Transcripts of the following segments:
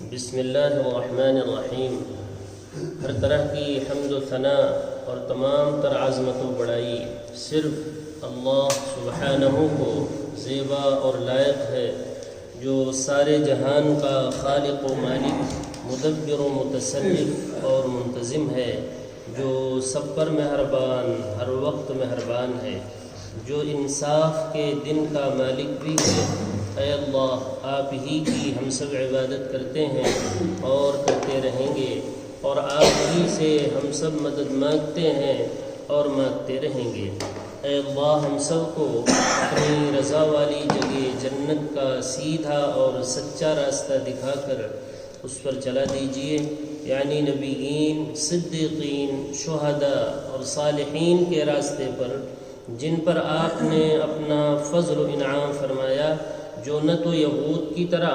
بسم اللہ الرحمن الرحیم۔ ہر طرح کی حمد و ثناء اور تمام تر عظمت و بڑائی صرف اللہ سبحانہ کو زیبا اور لائق ہے، جو سارے جہان کا خالق و مالک، مدبر و متصرف اور منتظم ہے، جو سب پر مہربان، ہر وقت مہربان ہے، جو انصاف کے دن کا مالک بھی ہے۔ اے اللہ، آپ ہی کی ہم سب عبادت کرتے ہیں اور کرتے رہیں گے، اور آپ ہی سے ہم سب مدد مانگتے ہیں اور مانگتے رہیں گے۔ اے اللہ، ہم سب کو اپنی رضا والی جگہ جنت کا سیدھا اور سچا راستہ دکھا کر اس پر چلا دیجیے، یعنی نبیین، صدیقین، شہداء اور صالحین کے راستے پر، جن پر آپ نے اپنا فضل و انعام فرمایا، جو نہ تو یہود کی طرح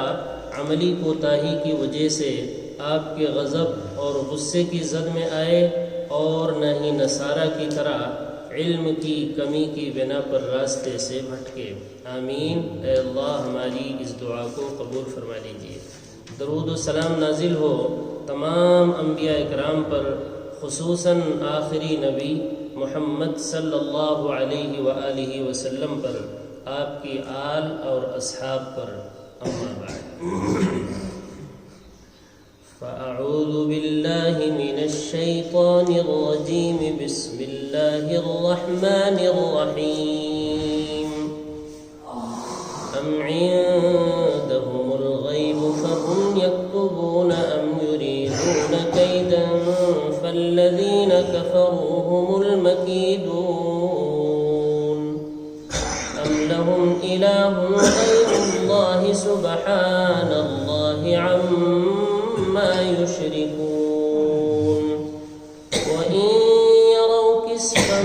عملی کوتاہی کی وجہ سے آپ کے غضب اور غصے کی زد میں آئے، اور نہ ہی نصارہ کی طرح علم کی کمی کی بنا پر راستے سے بھٹکے۔ آمین۔ اے اللہ، ہماری اس دعا کو قبول فرما لیجیے۔ درود و سلام نازل ہو تمام انبیاء اکرام پر، خصوصاً آخری نبی محمد صلی اللہ علیہ وآلہ وسلم پر، آپ کی آل اور اصحاب پر۔ اما بعد، فاعوذ باللہ من الشیطان الرجیم، بسم اللہ الرحمن الرحیم۔ ام عندهم الغیب فهم یکتبون ام یریدون کیدا فالذین کفروا هم المکیدون، لهم إله غير الله سبحان الله عما يشركون، وإن يروا كسفا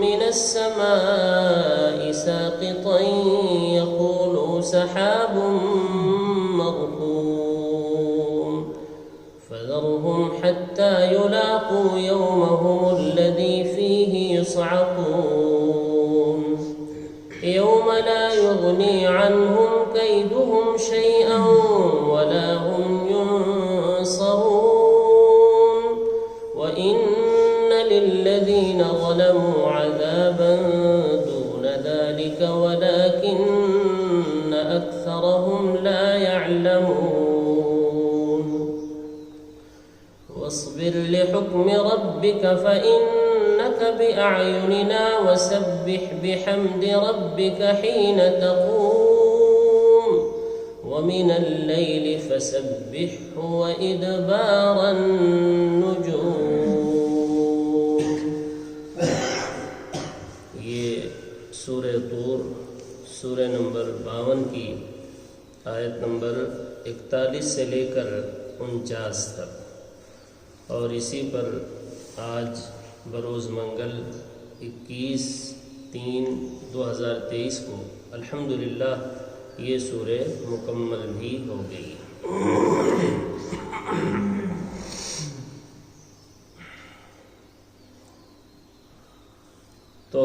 من السماء ساقطا يقولوا سحاب مركوم، فذرهم حتى يلاقوا يومهم الذي فيه يصعقون، يوم لا يغني عنهم كيدهم شيئا ولا هم ينصرون، وإن للذين ظلموا عذابا دون ذلك ولكن أكثرهم لا يعلمون، واصبر لحكم ربك فإنك بأعيننا وسبح بحمد ربك حين تقوم ومن الليل فسبحه وإدبار النجوم۔ یہ سورہ طور، سورہ نمبر 52 کی آیت نمبر 41 سے لے کر 49 تک، اور اسی پر آج بروز منگل 21/3/2023 کو الحمدللہ یہ سورہ مکمل بھی ہو گئی۔ تو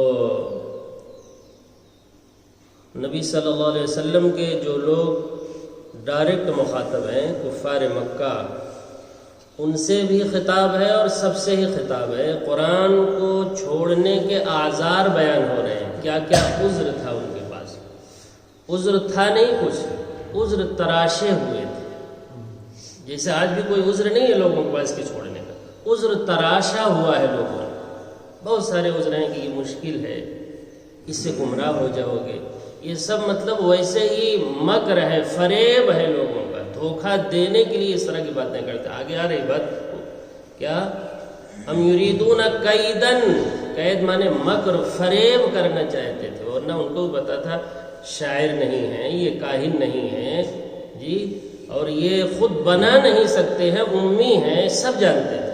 نبی صلی اللہ علیہ وسلم کے جو لوگ ڈائریکٹ مخاطب ہیں، کفار مکہ، ان سے بھی خطاب ہے اور سب سے ہی خطاب ہے۔ قرآن کو چھوڑنے کے اعذار بیان ہو رہے ہیں، کیا کیا عذر تھا ان کے پاس۔ عذر تھا نہیں کچھ، عذر تراشے ہوئے تھے۔ جیسے آج بھی کوئی عذر نہیں ہے لوگوں کے پاس کے چھوڑنے کا، عذر تراشا ہوا ہے لوگوں نے۔ بہت سارے عذر ہیں کہ یہ مشکل ہے، اس سے گمراہ ہو جاؤ گے، یہ سب مطلب ویسے ہی مکر ہے، فریب ہے لوگوں کا، دھوکہ دینے کے لیے اس طرح کی باتیں کرتے ہیں۔ آگے آ رہی بات کیا؟ ام یریدون کیدن، قید مانے مکر، فریب کرنا چاہتے تھے، ورنہ ان کو پتا تھا شاعر نہیں ہیں، یہ کاہن نہیں ہیں جی، اور یہ خود بنا نہیں سکتے ہیں، امی ہیں، سب جانتے تھے۔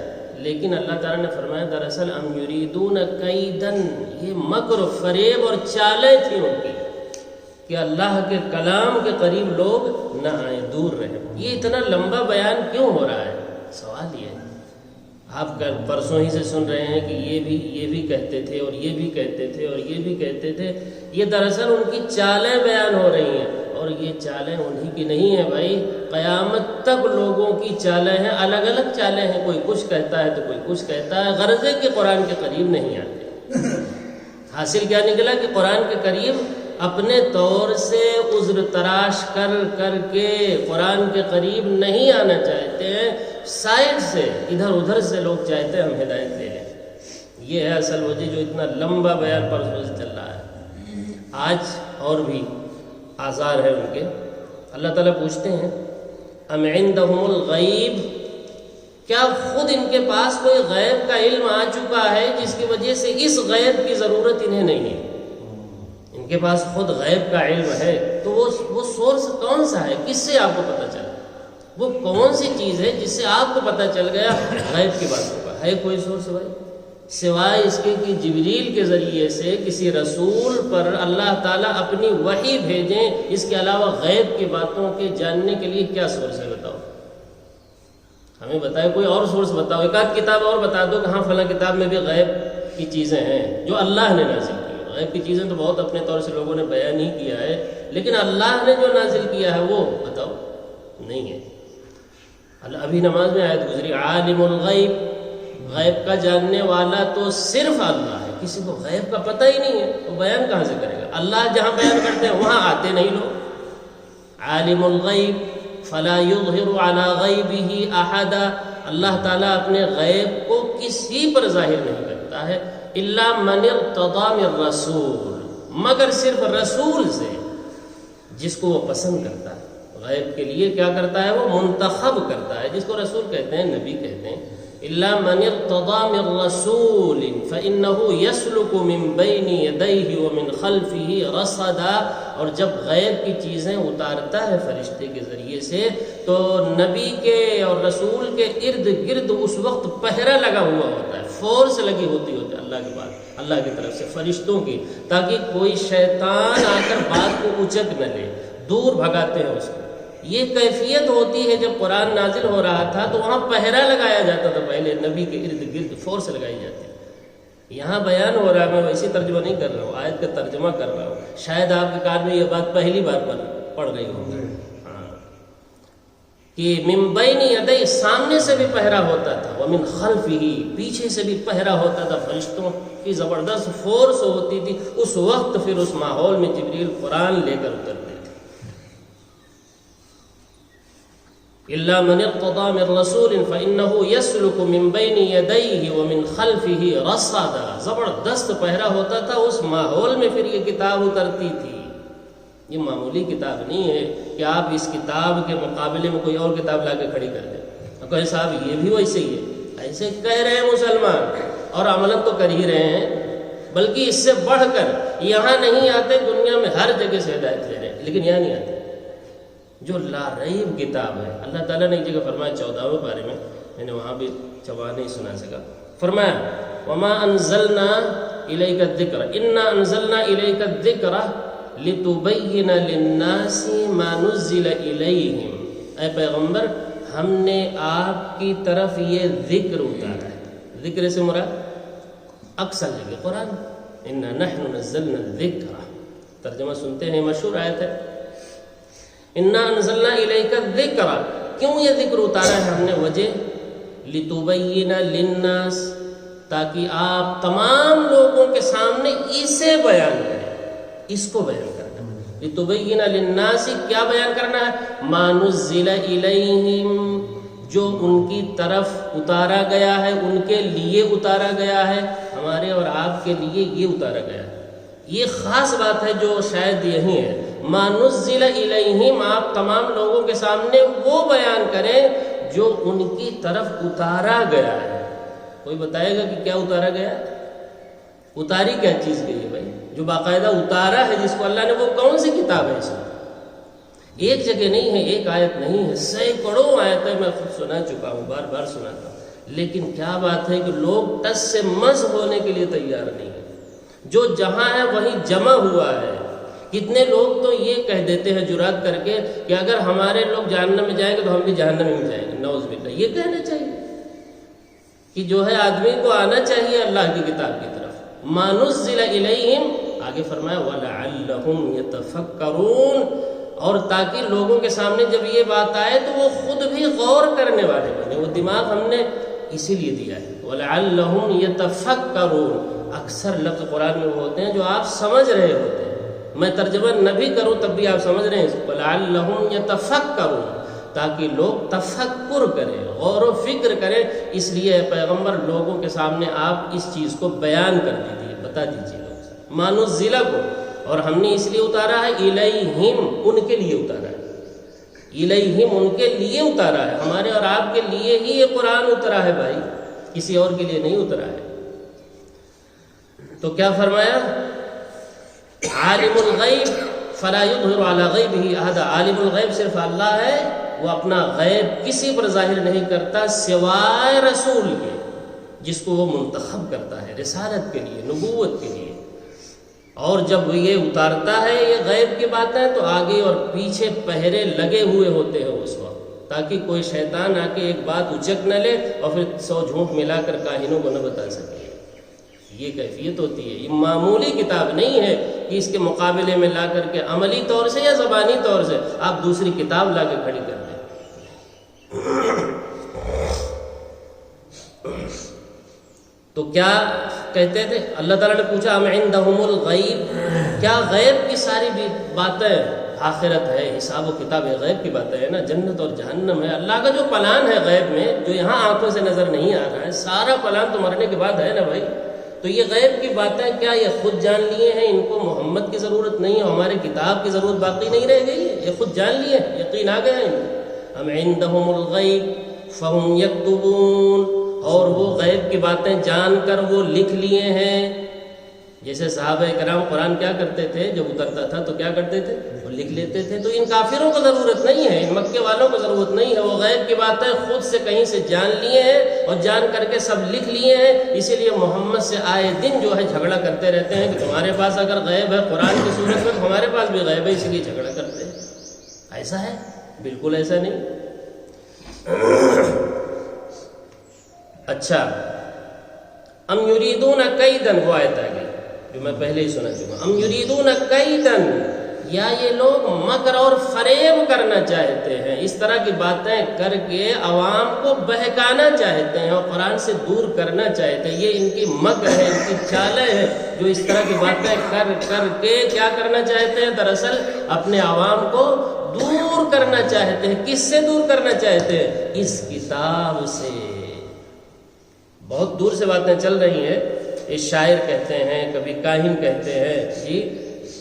لیکن اللہ تعالیٰ نے فرمایا دراصل ام یریدون کیدن، یہ مکر، فریب اور چالیں تھیں ان کی، کہ اللہ کے کلام کے قریب لوگ نہ آئیں، دور رہیں۔ یہ اتنا لمبا بیان کیوں ہو رہا ہے؟ سوال یہ ہے۔ آپ پرسوں ہی سے سن رہے ہیں کہ یہ بھی کہتے تھے اور یہ بھی کہتے تھے اور یہ بھی کہتے تھے۔ یہ دراصل ان کی چالیں بیان ہو رہی ہیں، اور یہ چالیں انہی کی نہیں ہیں بھائی، قیامت تک لوگوں کی چالیں ہیں، الگ الگ چالیں ہیں، کوئی کچھ کہتا ہے تو کوئی کچھ کہتا ہے، غرض ہے کہ قرآن کے قریب نہیں آتے۔ حاصل کیا نکلا کہ قرآن کے قریب اپنے طور سے عذر تراش کر کر کے قرآن کے قریب نہیں آنا چاہتے ہیں، سائڈ سے ادھر ادھر سے لوگ چاہتے ہیں ہم ہدایت لے لیں۔ یہ ہے اصل وجہ جو اتنا لمبا بیان پر چل رہا ہے۔ آج اور بھی آثار ہیں ان کے، اللہ تعالیٰ پوچھتے ہیں ام عندہم الغیب، کیا خود ان کے پاس کوئی غیب کا علم آ چکا ہے جس کی وجہ سے اس غیب کی ضرورت انہیں نہیں ہے؟ ان کے پاس خود غیب کا علم ہے تو وہ سورس کون سا ہے؟ کس سے آپ کو پتہ چلا؟ وہ کون سی چیز ہے جس سے آپ کو پتہ چل گیا غیب کی باتوں کا؟ ہے کوئی سورس بھائی سوائے اس کے کہ جبریل کے ذریعے سے کسی رسول پر اللہ تعالیٰ اپنی وحی بھیجیں؟ اس کے علاوہ غیب کی باتوں کے جاننے کے لیے کیا سورس ہے؟ بتاؤ ہمیں، بتائے کوئی اور سورس بتاؤ، ایک آدھ کتاب اور بتا دو کہ ہاں فلاں کتاب میں بھی غیب کی چیزیں ہیں جو اللہ نے نازل کی۔ غیب کی چیزیں تو بہت اپنے طور سے لوگوں نے بیان ہی کیا ہے، لیکن اللہ نے جو نازل کیا ہے وہ بتاؤ، نہیں ہے۔ ابھی نماز میں آیت گزری عالم الغیب، غیب کا جاننے والا تو صرف اللہ ہے، کسی کو غیب کا پتہ ہی نہیں ہے، وہ بیان کہاں سے کرے گا؟ اللہ جہاں بیان کرتے ہیں وہاں آتے نہیں لوگ۔ عالم الغیب فلا یظہر علی غیبہ احدا، اللہ تعالیٰ اپنے غیب کو کسی پر ظاہر نہیں کرتا ہے، الا من ارتضی من رسول، مگر صرف رسول سے جس کو وہ پسند کرتا ہے۔ غیب کے لیے کیا کرتا ہے؟ وہ منتخب کرتا ہے، جس کو رسول کہتے ہیں، نبی کہتے ہیں۔ الا من ارتضی من رسول فانه يسلك من بين يديه ومن خلفه رصدا، اور جب غیب کی چیزیں اتارتا ہے فرشتے کے ذریعے سے تو نبی کے اور رسول کے ارد گرد اس وقت پہرا لگا ہوا ہوتا ہے، فورس لگی ہوتی ہے اللہ کے پاس، اللہ کی طرف سے فرشتوں کی، تاکہ کوئی شیطان آ کر بات کو اچک نہ لے، دور بھگاتے ہیں اس کو۔ یہ کیفیت ہوتی ہے جب قرآن نازل ہو رہا تھا تو وہاں پہرا لگایا جاتا تھا، پہلے نبی کے ارد گرد فورس لگائی جاتی۔ یہاں بیان ہو رہا ہے، میں ویسی ترجمہ نہیں کر رہا ہوں، آیت کا ترجمہ کر رہا ہوں، شاید آپ کے کان میں یہ بات پہلی بار پڑ گئی ہو کہ من بین یدی، سامنے سے بھی پہرا ہوتا تھا، ومن خلفہ، پیچھے سے بھی پہرا ہوتا تھا، فرشتوں کی زبردست فورس ہوتی تھی۔ اس وقت پھر اس ماحول میں جبریل قرآن لے کر اترتے تھے۔ الا من ارتضى من رسول فانه يسلك من بين يديه ومن خلفه رصدا، زبردست پہرا ہوتا تھا، اس ماحول میں پھر یہ کتاب اترتی تھی۔ یہ معمولی کتاب نہیں ہے کہ آپ اس کتاب کے مقابلے میں کوئی اور کتاب لا کے کھڑی کر دیں اور کہیں صاحب یہ بھی ویسے ہی ہے، ایسے کہہ رہے ہیں مسلمان اور عمل تو کر ہی رہے ہیں، بلکہ اس سے بڑھ کر یہاں نہیں آتے، دنیا میں ہر جگہ سے ہدایت لے رہے ہیں، لیکن یہاں نہیں آتے۔ جو لا ریب کتاب ہے، اللہ تعالیٰ نے ایک جگہ فرمایا 14ویں پارے میں نے وہاں بھی 14 نہیں سنا سکا، فرمایا وما انزلنا الیک الذکر انا انزلنا الیک الذکر لتبین للناس ما نزل الیہم، اے پیغمبر ہم نے آپ کی طرف یہ ذکر اتارا ہے۔ ذکر سے مراد اکثر جگہ قرآن، انا نحن نزلنا الذکر، ترجمہ سنتے ہیں، مشہور آیت ہے انا انزلنا الیک الذکر، کیوں یہ ذکر اتارا ہے ہم نے؟ وجہ لتبین للناس، تاکہ آپ تمام لوگوں کے سامنے اسے بیان کریں، اس کو بیان کرنا۔ لتبین للناس، کیا بیان کرنا ہے؟ ما نزل الیہم، جو ان کی طرف اتارا گیا ہے، ان کے لیے اتارا گیا ہے، ہمارے اور آپ کے لیے یہ اتارا گیا ہے۔ یہ خاص بات ہے جو شاید یہی ہے، ما نزل الیہم، آپ تمام لوگوں کے سامنے وہ بیان کریں جو ان کی طرف اتارا گیا ہے۔ کوئی بتائے گا کہ کیا اتارا گیا؟ اتاری کیا چیز گئی ہے بھائی؟ جو باقاعدہ اتارا ہے جس کو اللہ نے، وہ کون سی کتاب ہے؟ اس میں ایک جگہ نہیں ہے، ایک آیت نہیں ہے، سینکڑوں آیتیں میں خود سنا چکا ہوں، بار بار سناتا ہوں، لیکن کیا بات ہے کہ لوگ ٹس سے مس ہونے کے لیے تیار نہیں ہیں۔ جو جہاں ہے وہیں جمع ہوا ہے۔ کتنے لوگ تو یہ کہہ دیتے ہیں جرات کر کے کہ اگر ہمارے لوگ جہنم میں جائیں گے تو ہم بھی جہنم میں جائیں گے، نعوذ باللہ۔ یہ کہنا چاہیے کہ جو ہے آدمی کو آنا چاہیے اللہ کی کتاب کی طرف۔ ما نزل الیہم، آگے فرمایا وَلَعَلَّهُمْ يَتَفَكَّرُونَ، اور تاکہ لوگوں کے سامنے جب یہ بات آئے تو وہ خود بھی غور کرنے والے بنے. وہ دماغ ہم نے اسی لیے دیا ہے. وَلَعَلَّهُمْ يَتَفَكَّرُونَ. اکثر لفظ قرآن میں وہ ہوتے ہیں جو آپ سمجھ رہے ہوتے ہیں. میں ترجمہ نہ بھی کروں تب بھی آپ سمجھ رہے ہیں. وَلَعَلَّهُمْ يَتَفَكَّرُونَ. تاکہ لوگ تفکر کریں, غور و فکر کریں. اس لیے پیغمبر لوگوں کے سامنے آپ اس چیز کو بیان کر دیجیے, بتا دیجیے لوگ. مانو ضلع کو, اور ہم نے اس لیے اتارا ہے الیہم, ان کے لیے اتارا ہے. الیہم ان کے لیے اتارا ہے. ہمارے اور آپ کے لیے ہی یہ قرآن اترا ہے بھائی, کسی اور کے لیے نہیں اترا ہے. تو کیا فرمایا؟ عالم الغیب فلا یظہر علی غیبہ احدا. عالم الغیب صرف اللہ ہے, وہ اپنا غیب کسی پر ظاہر نہیں کرتا سوائے رسول کے, جس کو وہ منتخب کرتا ہے رسالت کے لیے, نبوت کے لیے. اور جب یہ اتارتا ہے یہ غیب کی باتیں تو آگے اور پیچھے پہرے لگے ہوئے ہوتے ہیں اس وقت, تاکہ کوئی شیطان آ کے ایک بات اچک نہ لے اور پھر 100 جھوٹ ملا کر کاہنوں کو نہ بتا سکے. یہ کیفیت ہوتی ہے. یہ معمولی کتاب نہیں ہے کہ اس کے مقابلے میں لا کر کے عملی طور سے یا زبانی طور سے آپ دوسری کتاب لا کے کھڑی کر دیں. تو کیا کہتے تھے؟ اللہ تعالیٰ نے پوچھا ام عندہم الغیب, کیا غیب کی ساری بھی باتیں, آخرت ہے, حساب و کتاب ہے, غیب کی باتیں ہے نا, جنت اور جہنم ہے, اللہ کا جو پلان ہے غیب میں, جو یہاں آنکھوں سے نظر نہیں آ رہا ہے, سارا پلان تو مرنے کے بعد ہے نا بھائی. تو یہ غیب کی باتیں کیا یہ خود جان لیے ہیں؟ ان کو محمد کی ضرورت نہیں ہے, ہمارے کتاب کی ضرورت باقی نہیں رہ گئی ہے, یہ خود جان لیے, یقین آ گیا ان کو. ام عندہم الغیب فہم یکتبون, اور وہ غیب کی باتیں جان کر وہ لکھ لیے ہیں. جیسے صحابہ کرام قرآن کیا کرتے تھے, جب اترتا تھا تو کیا کرتے تھے, وہ لکھ لیتے تھے. تو ان کافروں کو ضرورت نہیں ہے, ان مکے والوں کو ضرورت نہیں ہے, وہ غیب کی باتیں خود سے کہیں سے جان لیے ہیں اور جان کر کے سب لکھ لیے ہیں. اسی لیے محمد سے آئے دن جو ہے جھگڑا کرتے رہتے ہیں کہ تمہارے پاس اگر غیب ہے قرآن کی صورت میں تو ہمارے پاس بھی غیب ہے, اسی لیے جھگڑا کرتے ہیں. ایسا ہے؟ بالکل ایسا نہیں. اچھا, ام یریدون کیدن, وہ آیت آ گئی جو میں پہلے ہی سنا چکا. ام یریدون کیدن, یا یہ لوگ مکر اور فریب کرنا چاہتے ہیں, اس طرح کی باتیں کر کے عوام کو بہکانا چاہتے ہیں اور قرآن سے دور کرنا چاہتے ہیں. یہ ان کی مکر ہے, ان کی چالیں ہیں, جو اس طرح کی باتیں کر کر کے کیا کرنا چاہتے ہیں, دراصل اپنے عوام کو دور کرنا چاہتے ہیں. کس سے دور کرنا چاہتے ہیں؟ اس کتاب سے. بہت دور سے باتیں چل رہی ہیں. یہ شاعر کہتے ہیں, کبھی کاہن کہتے ہیں جی,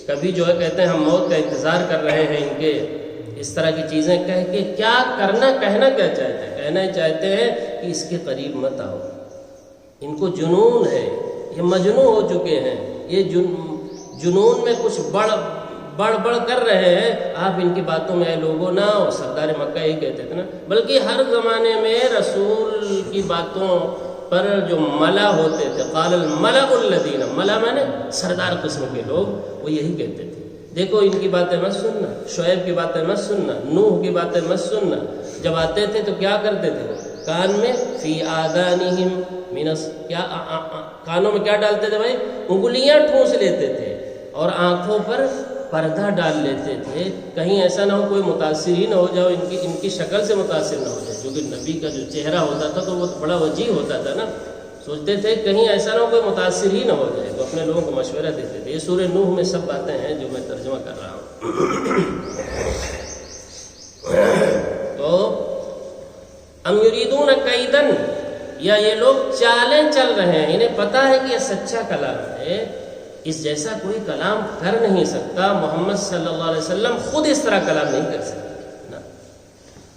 کبھی جو ہے کہتے ہیں ہم موت کا انتظار کر رہے ہیں ان کے. اس طرح کی چیزیں کہہ کے کیا کرنا, کہنا کیا چاہتے ہیں؟ کہنا چاہتے ہیں کہ اس کے قریب مت آؤ, ان کو جنون ہے, یہ مجنون ہو چکے ہیں, یہ جنون میں کچھ بڑھ کر رہے ہیں. آپ ان کی باتوں میں اے لوگوں نہ ہو. سردار مکہ یہ کہتے تھے نا, بلکہ ہر زمانے میں رسول کی باتوں پر جو ملا ہوتے تھے, قال الملأ الذین, ملا میں نے سردار قسم کے لوگ, وہ یہی کہتے تھے دیکھو ان کی باتیں مت سننا, شعیب کی باتیں مت سننا, نوح کی باتیں مت سننا. جب آتے تھے تو کیا کرتے تھے, کان میں فی آذانہم منس, کیا کانوں میں کیا ڈالتے تھے بھائی, انگلیاں ٹھونس لیتے تھے اور آنکھوں پر پردہ ڈال لیتے تھے, کہیں ایسا نہ ہو کوئی متاثر ہی نہ ہو جائے, ان کی شکل سے متاثر نہ ہو جائے. کیونکہ نبی کا جو چہرہ ہوتا تھا تو وہ بڑا وجیح ہوتا تھا نا, سوچتے تھے کہیں ایسا نہ ہو کوئی متاثر ہی نہ ہو جائے, تو اپنے لوگوں کو مشورہ دیتے تھے. یہ سورہ نوح میں سب باتیں ہیں جو میں ترجمہ کر رہا ہوں. تو ام یریدون کیدن, یا یہ لوگ چالیں چل رہے ہیں, انہیں پتہ ہے کہ یہ سچا کلام ہے, اس جیسا کوئی کلام کر نہیں سکتا. محمد صلی اللہ علیہ وسلم خود اس طرح کلام نہیں کر سکتے نا.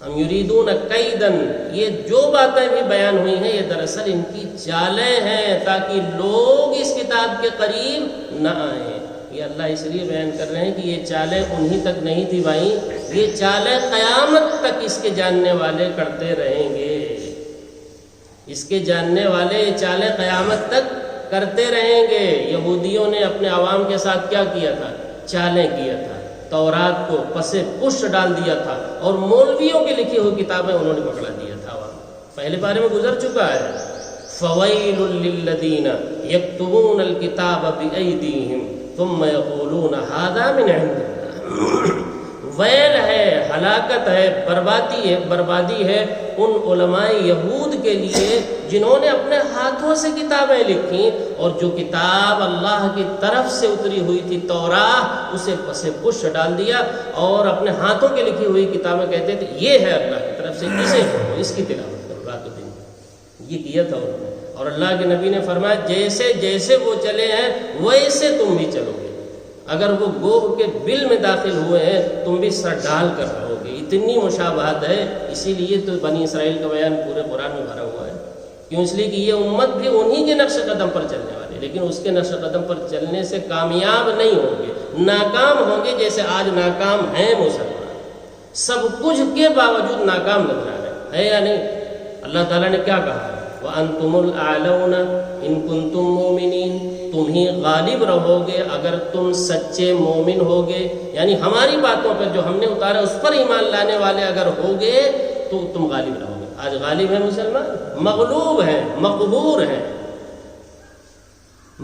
ہم یریدون کیدن, یہ جو باتیں بھی بیان ہوئی ہیں یہ دراصل ان کی چالیں ہیں تاکہ لوگ اس کتاب کے قریب نہ آئیں. یہ اللہ اس لیے بیان کر رہے ہیں کہ یہ چالیں انہی تک نہیں تھی بھائی, یہ چالیں قیامت تک اس کے جاننے والے کرتے رہیں گے. اس کے جاننے والے یہ چالیں قیامت تک کرتے رہیں گے. یہودیوں نے اپنے عوام کے ساتھ کیا کیا تھا, چالیں کیا تھا, تورات کو پسے پشت ڈال دیا تھا, اور مولویوں کی لکھی ہوئی کتابیں انہوں نے پکڑا دیا تھا. پہلے بارے میں گزر چکا ہے. فویل للذین یکتبون الکتاب بایدیہم ثم یقولون ھذا من عند اللہ. ویل ہے، ہلاکت ہے، بربادی ہے ان علماء یہود کے لیے جنہوں نے اپنے ہاتھوں سے کتابیں لکھی، اور جو کتاب اللہ کی طرف سے اتری ہوئی تھی تورات، اسے پسے پش ڈال دیا اور اپنے ہاتھوں کے لکھی ہوئی کتابیں کہتے تھے یہ ہے اللہ کی طرف سے، اسے پڑھو، اس کی تلاوت کرو رات و دن۔ یہ کیا تھا انہوں نے، اور اللہ کے نبی نے فرمایا جیسے جیسے وہ چلے ہیں ویسے تم بھی چلو گے، اگر وہ گوہ کے بل میں داخل ہوئے ہیں تم بھی سر ڈال کر رہو گے۔ اتنی مشابہت ہے، اسی لیے تو بنی اسرائیل کا بیان پورے قرآن میں بھرا ہوا ہے۔ کیوں؟ اس لیے کہ یہ امت بھی انہی کے نقش قدم پر چلنے والی، لیکن اس کے نقش قدم پر چلنے سے کامیاب نہیں ہوں گے، ناکام ہوں گے، جیسے آج ناکام ہیں مسلمان، سب کچھ کے باوجود ناکام نظر آ رہے ہیں یا نہیں؟ اللہ تعالیٰ نے کیا کہا؟ وَأَنْتُمُ الْأَعْلَوْنَ إِن كُنتُم مُؤْمِنِينَ، تم ہی غالب رہو گے اگر تم سچے مومن ہوگے، یعنی ہماری باتوں پر جو ہم نے اتارا اس پر ایمان لانے والے اگر ہوگے تو تم غالب رہو گے۔ آج غالب ہے مسلمان؟ مغلوب ہے، مقہور ہے،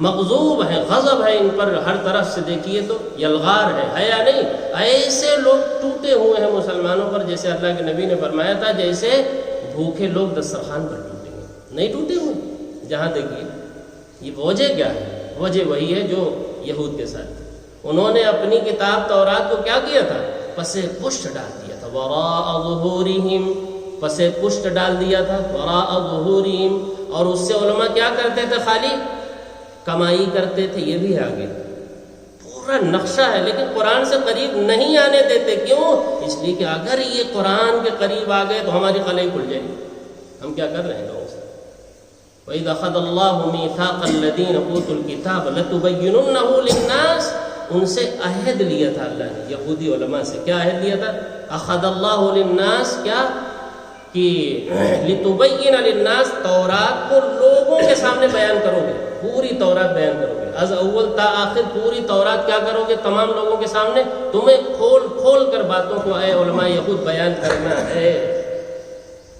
مغضوب ہے، غضب ہے ان پر ہر طرف سے، دیکھیے تو یلغار ہے یا نہیں؟ ایسے لوگ ٹوٹے ہوئے ہیں مسلمانوں پر، جیسے اللہ کے نبی نے فرمایا تھا جیسے بھوکے لوگ دسترخوان پر ٹوٹیں گے، نہیں ٹوٹے ہوئے۔ جہاں دیکھیے یہ وجہ کیا ہے؟ وجہ وہی ہے جو یہود کے ساتھ تھی، انہوں نے اپنی کتاب تورات کو کیا کیا تھا؟ پسے پشت ڈال دیا تھا، وراء ظہورہم، پسے پشت ڈال دیا تھا، وراء ظہورہم، اور اس سے علماء کیا کرتے تھے؟ خالی کمائی کرتے تھے۔ یہ بھی ہے آگے پورا نقشہ ہے، لیکن قرآن سے قریب نہیں آنے دیتے۔ کیوں؟ اس لیے کہ اگر یہ قرآن کے قریب آ گئے تو ہماری قلعیں کھل جائیں گی۔ ہم کیا کر رہے ہیں لوگوں سے؟ وَإِذْ أَخَذَ اللَّهُ مِيثَاقَ الَّذِينَ أُوتُوا الْكِتَابَ لَتُبَيِّنُنَّهُ لِلنَّاسِ، ان سے عہد لیا تھا اللہ نے یہودی علماء سے۔ کیا عہد لیا تھا؟ أَخَذَ اللَّهُ لِلنَّاسِ، کیا کہ لِتُبَيِّنَ لِلنَّاسِ، تورات کو لوگوں کے سامنے بیان کرو گے، پوری تورات بیان کرو گے، از اول تا آخر پوری تورات کیا کرو گے؟ تمام لوگوں کے سامنے تمہیں کھول کھول کر باتوں کو اے علماء یہود بیان کرنا ہے۔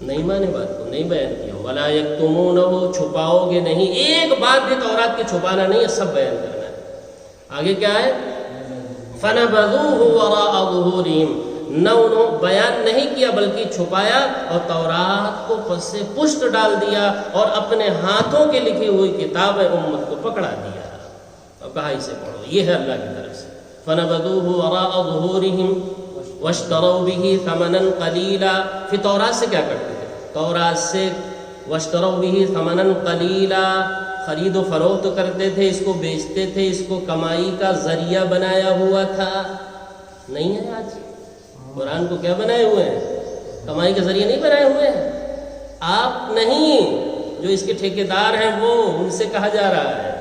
نہیں مانے بات کو، نہیں بیان کیا۔ وَلَا يَكْتُمُونَهُ، چھپاؤ گے نہیں، ایک بات بھی تورات کی چھپانا نہیں ہے، سب بیان کرنا ہے۔ آگے کیا ہے؟ فَنَبَذُوهُ وَرَاءَ ظُهُورِهِمْ، نہ انہوں بیان نہیں کیا بلکہ چھپایا، اور تورات کو پسے پشت ڈال دیا، اور اپنے ہاتھوں کے لکھی ہوئی کتاب امت کو پکڑا دیا اور کہا اسے پڑھو۔ یہ ہے اللہ کی طرف سے۔ فَنَبَذُوهُ وَرَاءَ ظُهُورِهِمْ وَاشْتَرَوْا بِهِ ثَمَنًا قَلِيلًا، پھر تورات سے کیا کرتے تھے؟ تورات سے وَاشْتَرَوْا بِهِ ثَمَنًا قَلِيلًا، خرید و فروخت کرتے تھے، اس کو بیچتے تھے، اس کو کمائی کا ذریعہ بنایا ہوا تھا۔ نہیں ہے آج قرآن کو کیا بنائے ہوئے ہیں؟ کمائی کا ذریعہ نہیں بنائے ہوئے ہیں۔ آپ نہیں، جو اس کے ٹھیکیدار ہیں وہ، ان سے کہا جا رہا ہے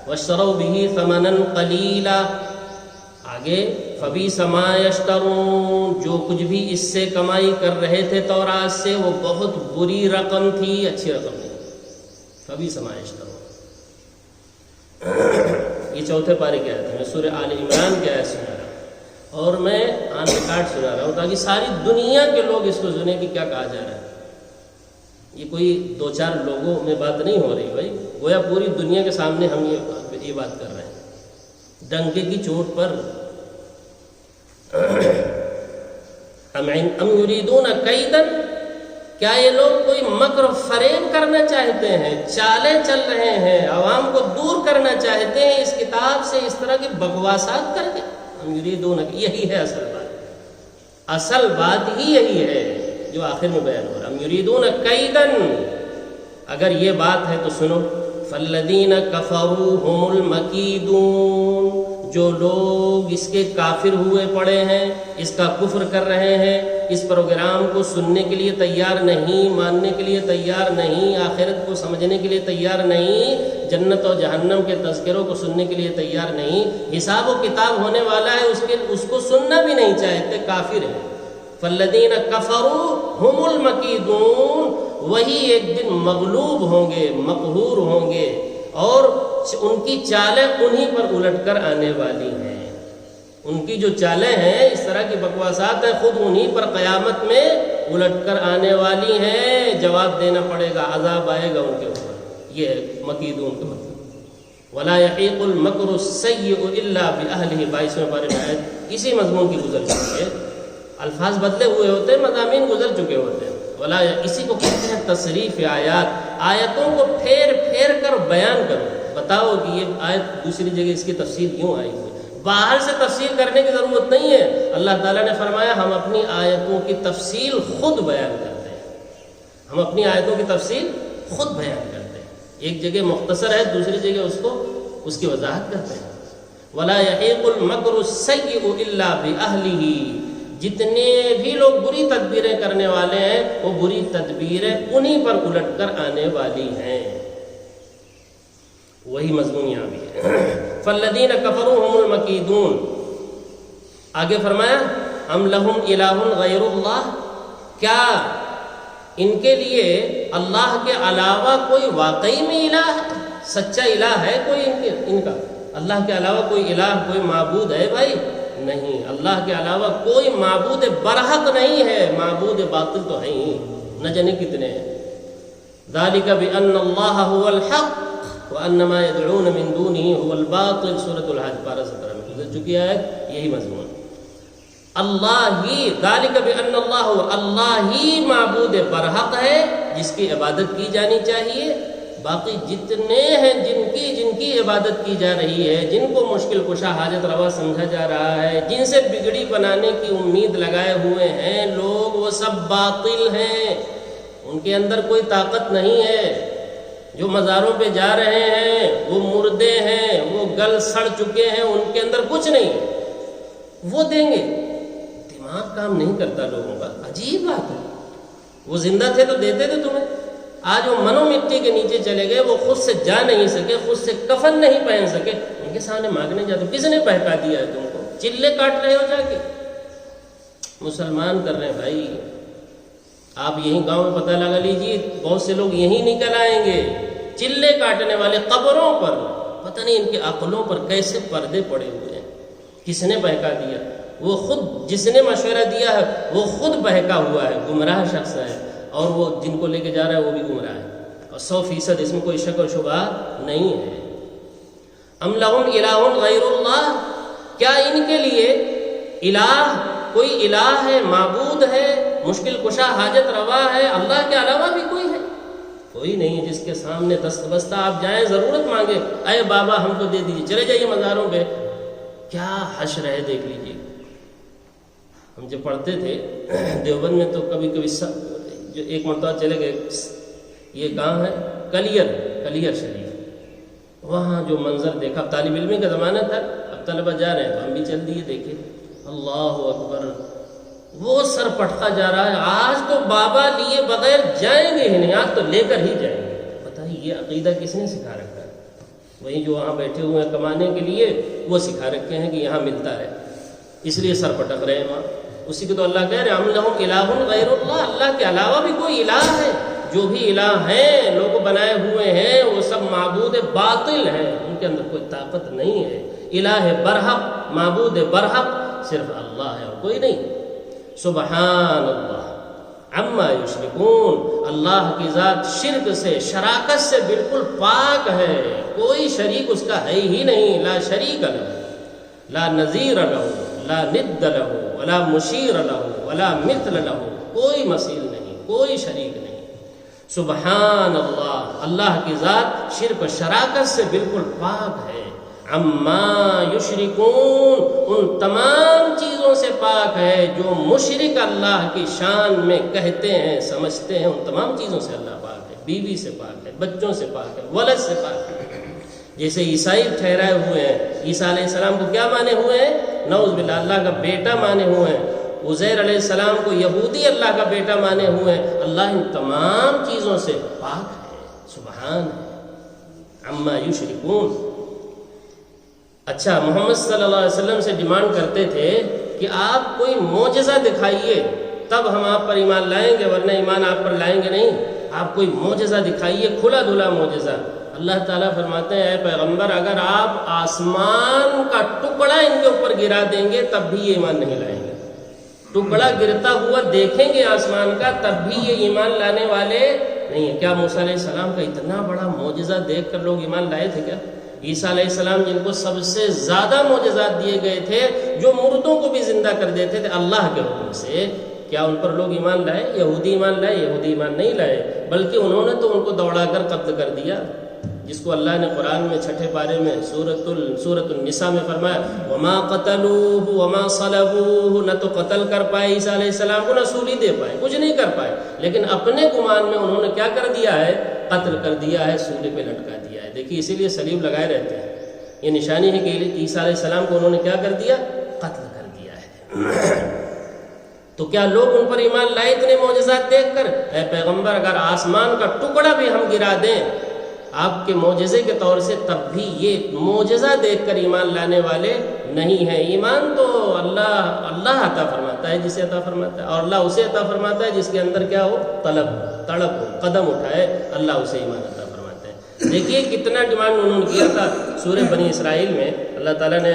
وَاشْتَرَوْا بِهِ ثَمَنًا قَلِيلًا۔ آگے فَبِئْسَ مَا يَشْتَرُونَ، جو کچھ بھی اس سے کمائی کر رہے تھے تورات سے، وہ بہت بری رقم تھی، اچھی رقم نہیں۔ فَبِئْسَ مَا يَشْتَرُونَ، یہ چوتھے پارے کی آیت ہے۔ میں سورہ آل عمران کی آیت سنا رہا ہوں، اور میں آن ریکارڈ سنا رہا ہوں تاکہ ساری دنیا کے لوگ اس کو سنیں کہ کیا کہا جا رہا ہے۔ یہ کوئی دو چار لوگوں میں بات نہیں ہو رہی بھائی، گویا پوری دنیا کے سامنے ہم یہ بات کر رہے ہیں ڈنکے کی چوٹ پر۔ ام یریدون کیدا، کیا یہ لوگ کوئی مکر و فریب کرنا چاہتے ہیں، چالیں چل رہے ہیں، عوام کو دور کرنا چاہتے ہیں اس کتاب سے، اس طرح کی بکواسات کر کے؟ ام یریدون، یہی ہے اصل بات، اصل بات ہی یہی ہے جو آخر میں بیان ہو رہا ہے۔ ام یریدون کیدا، اگر یہ بات ہے تو سنو، فالذین کفروا هم المکیدون، جو لوگ اس کے کافر ہوئے پڑے ہیں، اس کا کفر کر رہے ہیں، اس پروگرام کو سننے کے لیے تیار نہیں، ماننے کے لیے تیار نہیں، آخرت کو سمجھنے کے لیے تیار نہیں، جنت اور جہنم کے تذکروں کو سننے کے لیے تیار نہیں، حساب و کتاب ہونے والا ہے اس کو سننا بھی نہیں چاہتے، کافر ہیں۔ فالذین کفروا هم المکیدون، وہی ایک دن مغلوب ہوں گے، مقہور ہوں گے، اور ان کی چالیں انہی پر الٹ کر آنے والی ہیں۔ ان کی جو چالیں ہیں، اس طرح کی بکواسات ہیں، خود انہی پر قیامت میں الٹ کر آنے والی ہیں، جواب دینا پڑے گا، عذاب آئے گا ان کے اوپر۔ یہ ہے مکیدون کا مطلب۔ وَلَا يَحِيقُ الْمَكْرُ السَّيِّئُ إِلَّا بِأَهْلِهِ، 22ویں پارے میں آیت اسی مضمون کی گزر چکی ہے الفاظ بدلے ہوئے ہوتے ہیں، مضامین گزر چکے ہوتے ہیں۔ ولا، اسی کو کہتے ہیں تصریف آیات، آیتوں کو پھیر پھیر کر بیان کرو، بتاؤ کہ یہ آیت دوسری جگہ اس کی تفسیر کیوں آئی ہوئی، باہر سے تفسیر کرنے کی ضرورت نہیں ہے۔ اللہ تعالیٰ نے فرمایا ہم اپنی آیتوں کی تفصیل خود بیان کرتے ہیں، ہم اپنی آیتوں کی تفصیل خود بیان کرتے ہیں، ایک جگہ مختصر ہے، دوسری جگہ اس کی وضاحت کرتے ہیں۔ ولا یحیق المکر السیئ الا باہلہ، جتنے بھی لوگ بری تدبیریں کرنے والے ہیں وہ بری تدبیریں انہی پر الٹ کر آنے والی ہیں۔ وہی مضمون یہاں بھی ہے۔ فالذین کفروا هم المکیدون، آگے فرمایا ام لہم الہ غیر اللہ، کیا ان کے لیے اللہ کے علاوہ کوئی واقعی میں الہ ہے، سچا الہ ہے کوئی ان کا؟ اللہ کے علاوہ کوئی الہ، کوئی معبود ہے بھائی؟ نہیں، اللہ کے علاوہ کوئی معبود برحق نہیں ہے، معبود باطل تو ہے ہی، نہ جانے کتنے ہیں۔ ذالک بان اللہ هو الحق وان ما يدعون من دونه هو الباطل، سورۃ الحج پارہ 17 میں گزر چکی ہے یہی مضمون۔ اللہ ہی، ذالک بان اللہ ہی معبود برحق ہے جس کی عبادت کی جانی چاہیے، باقی جتنے ہیں جن کی عبادت کی جا رہی ہے، جن کو مشکل کشا حاجت روا سمجھا جا رہا ہے، جن سے بگڑی بنانے کی امید لگائے ہوئے ہیں لوگ، وہ سب باطل ہیں، ان کے اندر کوئی طاقت نہیں ہے۔ جو مزاروں پہ جا رہے ہیں وہ مردے ہیں، وہ گل سڑ چکے ہیں، ان کے اندر کچھ نہیں، وہ دیں گے۔ دماغ کام نہیں کرتا لوگوں کا، عجیب بات ہے، وہ زندہ تھے تو دیتے تھے تمہیں، آج وہ منو مٹی کے نیچے چلے گئے، وہ خود سے جا نہیں سکے، خود سے کفن نہیں پہن سکے، ان کے سامنے مانگنے جاتے، کس نے بہکا دیا ہے تم کو؟ چلے کاٹ رہے ہو جا کے، مسلمان کر رہے ہیں بھائی۔ آپ یہیں گاؤں میں پتہ لگا لیجیے، بہت سے لوگ یہیں نکل آئیں گے، چلے کاٹنے والے قبروں پر، پتہ نہیں ان کے عقلوں پر کیسے پردے پڑے ہوئے ہیں، کس نے بہکا دیا؟ وہ خود جس نے مشورہ دیا ہے وہ خود بہکا ہوا ہے، گمراہ شخص ہے، اور وہ جن کو لے کے جا رہا ہے وہ بھی گمراہ ہے، اور 100% اس میں کوئی شک و شبہ نہیں ہے۔ ام لہم الہ غیر اللہ، کیا ان کے لیے الہ، کوئی الہ ہے، معبود ہے، مشکل کشا حاجت روا ہے، اللہ کے علاوہ بھی کوئی ہے؟ کوئی نہیں ہے جس کے سامنے دست بستہ آپ جائیں، ضرورت مانگے، اے بابا ہم کو دے دیجیے، چلے جائیے مزاروں پہ، کیا حشر ہے دیکھ لیجیے۔ ہم جب پڑھتے تھے دیوبند میں تو کبھی جو ایک مرتبہ چلے گئے، یہ گاؤں ہے کلیر شریف، وہاں جو منظر دیکھا، طالب علمی کا زمانہ تھا، اب طلبہ جا رہے ہیں تو ہم بھی چل دیے، دیکھے اللہ اکبر، وہ سر پٹتا جا رہا ہے، آج تو بابا لیے بغیر جائیں گے ہی نہیں، آج تو لے کر ہی جائیں گے۔ بتائیے یہ عقیدہ کس نے سکھا رکھا ہے؟ وہی جو وہاں بیٹھے ہوئے ہیں کمانے کے لیے، وہ سکھا رکھے ہیں کہ یہاں ملتا ہے، اس لیے سر پٹک رہے ہیں وہاں۔ اسی کو تو اللہ کہہ رہے ہیں ام لہم الہ غیر اللہ، اللہ کے علاوہ بھی کوئی الہ ہے؟ جو بھی الہ ہیں لوگ بنائے ہوئے ہیں وہ سب معبود باطل ہیں، ان کے اندر کوئی طاقت نہیں ہے۔ الہ برحق، معبود برحق صرف اللہ ہے اور کوئی نہیں۔ سبحان اللہ عما یشرکون، اللہ کی ذات شرک سے، شراکت سے بالکل پاک ہے، کوئی شریک اس کا ہے ہی نہیں، لا شریک لہ، لا نظیر لہ، لا ند لہ، ولا مشیر لہ، ولا مثل لہ، کوئی مثیل نہیں، کوئی شریک نہیں۔ سبحان اللہ، اللہ کی ذات شرک و شراکت سے بالکل پاک ہے۔ عما یشرکون، ان تمام چیزوں سے پاک ہے جو مشرک اللہ کی شان میں کہتے ہیں، سمجھتے ہیں، ان تمام چیزوں سے اللہ پاک ہے، بیوی سے پاک ہے، بچوں سے پاک ہے، ولد سے پاک ہے۔ جیسے عیسائی ٹھہرائے ہوئے ہیں، عیسیٰ علیہ السلام کو کیا مانے ہوئے ہیں؟ نعوذ باللہ، اللہ کا بیٹا مانے ہوئے ہیں۔ عزیر علیہ السلام کو یہودی اللہ کا بیٹا مانے ہوئے ہیں۔ اللہ ان تمام چیزوں سے پاک ہے، سبحان ہے، عما یشرکون۔ اچھا، محمد صلی اللہ علیہ وسلم سے ڈیمانڈ کرتے تھے کہ آپ کوئی معجزہ دکھائیے تب ہم آپ پر ایمان لائیں گے، ورنہ ایمان آپ پر لائیں گے نہیں، آپ کوئی معجزہ دکھائیے، کھلا دھلا معجزہ۔ اللہ تعالیٰ فرماتے ہیں اے پیغمبر، اگر آپ آسمان کا ٹکڑا ان کے اوپر گرا دیں گے تب بھی یہ ایمان نہیں لائیں گے، ٹکڑا گرتا ہوا دیکھیں گے آسمان کا تب بھی یہ ایمان لانے والے نہیں ہیں۔ کیا موسیٰ علیہ السلام کا اتنا بڑا معجزہ دیکھ کر لوگ ایمان لائے تھے کیا؟ عیسیٰ علیہ السلام جن کو سب سے زیادہ معجزات دیے گئے تھے، جو مردوں کو بھی زندہ کر دیتے تھے اللہ کے حکم سے، کیا ان پر لوگ ایمان لائے؟ یہودی ایمان لائے؟ یہودی ایمان نہیں لائے، بلکہ انہوں نے تو ان کو دوڑا کر قتل کر دیا، جس کو اللہ نے قرآن میں 6 پارے میں سورۃ النساء میں فرمایا وما قتلوه وما صلبوه، نہ تو قتل کر پائے عیسیٰ علیہ السلام کو، نہ سولی دے پائے، کچھ نہیں کر پائے، لیکن اپنے گمان میں انہوں نے کیا کر دیا ہے؟ قتل کر دیا ہے، سولی پہ لٹکا دیا ہے۔ دیکھیے اسی لیے صلیب لگائے رہتے ہیں، یہ نشانی ہے کہ عیسیٰ علیہ السلام کو انہوں نے کیا کر دیا؟ قتل کر دیا ہے۔ تو کیا لوگ ان پر ایمان لائے اتنے معجزات دیکھ کر؟ اے پیغمبر، اگر آسمان کا ٹکڑا بھی ہم گرا دیں آپ کے معجزے کے طور سے، تب بھی یہ معجزہ دیکھ کر ایمان لانے والے نہیں ہیں۔ ایمان تو اللہ عطا فرماتا ہے جسے عطا فرماتا ہے، اور اللہ اسے عطا فرماتا ہے جس کے اندر کیا ہو؟ تڑپ ہو، قدم اٹھائے، اللہ اسے ایمان عطا فرماتا ہے۔ دیکھیے کتنا ڈیمانڈ انہوں نے کیا تھا سورہ بنی اسرائیل میں، اللہ تعالیٰ نے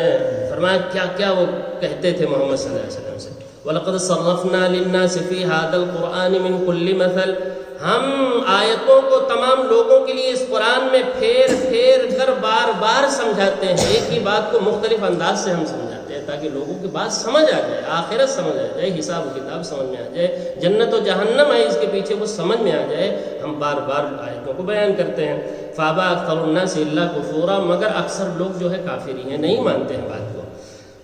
فرمایا کیا کیا وہ کہتے تھے محمد صلی اللہ علیہ وسلم سے، وَلَقَدْ صَرَّفْنَا لِلنَّاسِ فِي هَذَا الْقُرْآنِ مِنْ كُلِّ مَثَلٍ، ہم آیتوں کو تمام لوگوں کے لیے اس قرآن میں پھیر پھیر کر بار بار سمجھاتے ہیں، ایک ہی بات کو مختلف انداز سے ہم سمجھاتے ہیں تاکہ لوگوں کی بات سمجھ آ جائے، آخرت سمجھ آ جائے، حساب و کتاب سمجھ میں آ جائے، جنت و جہنم ہے اس کے پیچھے وہ سمجھ میں آ جائے، ہم بار بار آیتوں کو بیان کرتے ہیں۔ فَأَبَىٰ أَكْثَرُ النَّاسِ إِلَّا كُفُورًا، مگر اکثر لوگ جو ہے کافر ہی ہیں، نہیں مانتے ہیں بات کو۔